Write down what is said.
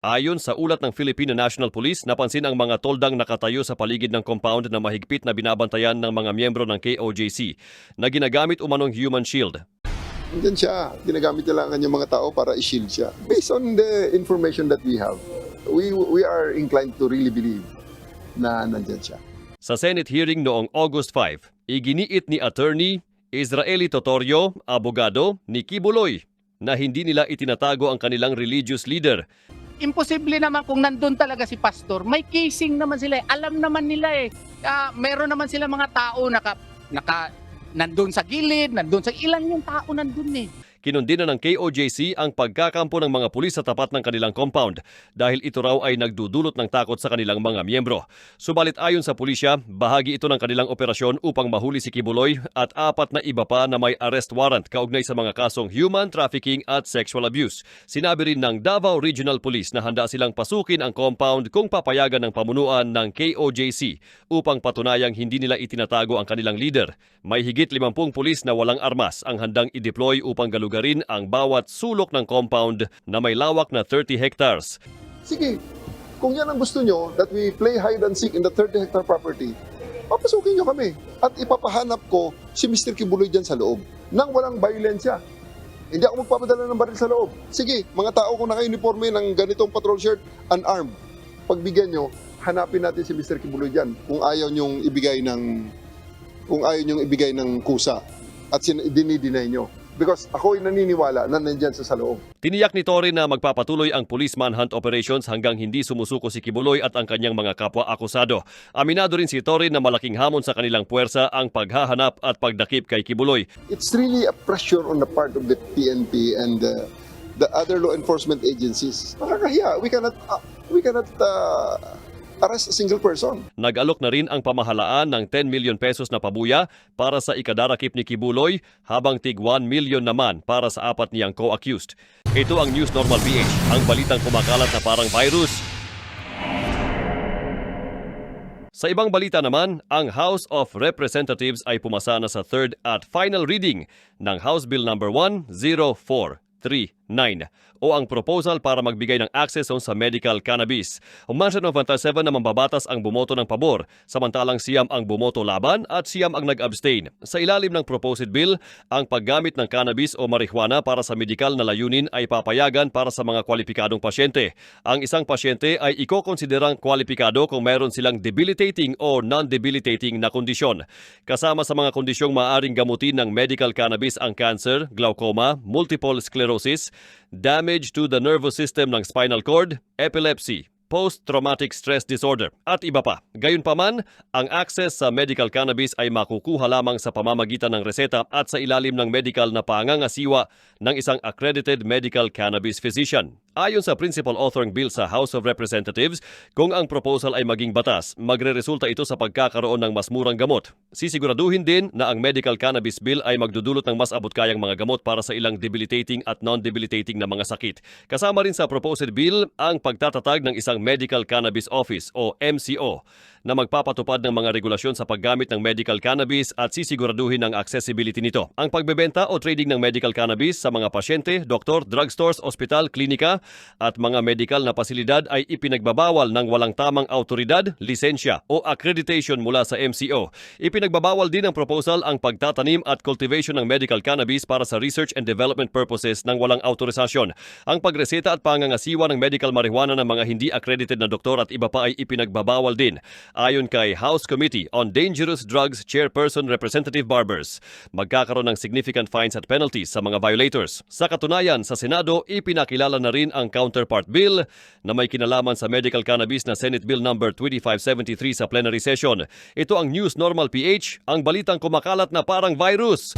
Ayon sa ulat ng Filipino National Police, napansin ang mga toldang nakatayo sa paligid ng compound na mahigpit na binabantayan ng mga miyembro ng KOJC na ginagamit umanong human shield. Nandiyan siya. Ginagamit nila ang kanyang mga tao para i-shield siya. Based on the information that we have, we are inclined to really believe na nandiyan siya. Sa Senate hearing noong August 5, iginiit ni Attorney Israeli Totorio, abogado ni Kibuloy, na hindi nila itinatago ang kanilang religious leader. Imposible naman kung nandun talaga si pastor. May casing naman sila. Alam naman nila eh. Meron naman sila mga tao nandun sa gilid, nandun sa ilan yung tao nandun eh. Kinundina ng KOJC ang pagkakampo ng mga pulis sa tapat ng kanilang compound dahil ito raw ay nagdudulot ng takot sa kanilang mga miyembro. Subalit ayon sa pulisya, bahagi ito ng kanilang operasyon upang mahuli si Kibuloy at 4 na iba pa na may arrest warrant kaugnay sa mga kasong human trafficking at sexual abuse. Sinabi rin ng Davao Regional Police na handa silang pasukin ang compound kung papayagan ng pamunuan ng KOJC upang patunayang hindi nila itinatago ang kanilang leader. May higit 50 pulis na walang armas ang handang i-deploy upang galugarin ang bawat sulok ng compound na may lawak na 30 hectares. Sige, kung yan ang gusto nyo, that we play hide and seek in the 30-hectare property, papasukin nyo kami. At ipapahanap ko si Mr. Kibuloy dyan sa loob nang walang violensya. Hindi ako magpapadala ng baril sa loob. Sige, mga tao kung naka-uniforme ng ganitong patrol shirt, unarmed, pagbigyan nyo, hanapin natin si Mr. Kibuloy dyan kung ayaw nyong ibigay ng kusa at dinideny nyo. Because ako'y naniniwala na nandyan sa loob. Tiniyak ni Torre na magpapatuloy ang police manhunt operations hanggang hindi sumusuko si Kibuloy at ang kanyang mga kapwa-akusado. Aminado rin si Torre na malaking hamon sa kanilang puwersa ang paghahanap at pagdakip kay Kibuloy. It's really a pressure on the part of the PNP and the other law enforcement agencies. Nakakahiya. We cannot arrest a single person. Nag-alok na rin ang pamahalaan ng 10 million pesos na pabuya para sa ikadarakip ni Kibuloy habang tig 1 million naman para sa 4 niyang co-accused. Ito ang News Normal PH, ang balitang kumakalat na parang virus. Sa ibang balita naman, ang House of Representatives ay pumasa na sa third at final reading ng House Bill No. 10439 o ang proposal para magbigay ng access sa medical cannabis. Umansan ng 7 na mambabatas ang bumoto ng pabor, samantalang siyam ang bumoto laban at siyam ang nag-abstain. Sa ilalim ng proposed bill, ang paggamit ng cannabis o marijuana para sa medikal na layunin ay papayagan para sa mga kwalipikadong pasyente. Ang isang pasyente ay ikokonsiderang kwalipikado kung mayroon silang debilitating o non-debilitating na kondisyon. Kasama sa mga kondisyong maaaring gamutin ng medical cannabis ang cancer, glaucoma, multiple sclerosis, damage to the nervous system ng spinal cord, epilepsy, post-traumatic stress disorder at iba pa. Gayunpaman, ang access sa medical cannabis ay makukuha lamang sa pamamagitan ng reseta at sa ilalim ng medical na pangangasiwa ng isang accredited medical cannabis physician. Ayon sa principal author ng bill sa House of Representatives, kung ang proposal ay maging batas, magreresulta ito sa pagkakaroon ng mas murang gamot. Sisiguraduhin din na ang medical cannabis bill ay magdudulot ng mas abot-kayang mga gamot para sa ilang debilitating at non-debilitating na mga sakit. Kasama rin sa proposed bill ang pagtatatag ng isang Medical Cannabis Office o MCO na magpapatupad ng mga regulasyon sa paggamit ng medical cannabis at sisiguraduhin ang accessibility nito. Ang pagbebenta o trading ng medical cannabis sa mga pasyente, doktor, drugstores, ospital, klinika at mga medical na pasilidad ay ipinagbabawal ng walang tamang autoridad, lisensya o accreditation mula sa MCO. Ipinagbabawal din ng proposal ang pagtatanim at cultivation ng medical cannabis para sa research and development purposes ng walang autorisasyon. Ang pagreseta at pangangasiwa ng medical marijuana ng mga hindi accredited na doktor at iba pa ay ipinagbabawal din. Ayon kay House Committee on Dangerous Drugs Chairperson Representative Barbers, magkakaroon ng significant fines at penalties sa mga violators. Sa katunayan, sa Senado, ipinakilala na rin ang counterpart bill na may kinalaman sa medical cannabis na Senate Bill No. 2573 sa plenary session. Ito ang News Normal PH, ang balitang kumakalat na parang virus.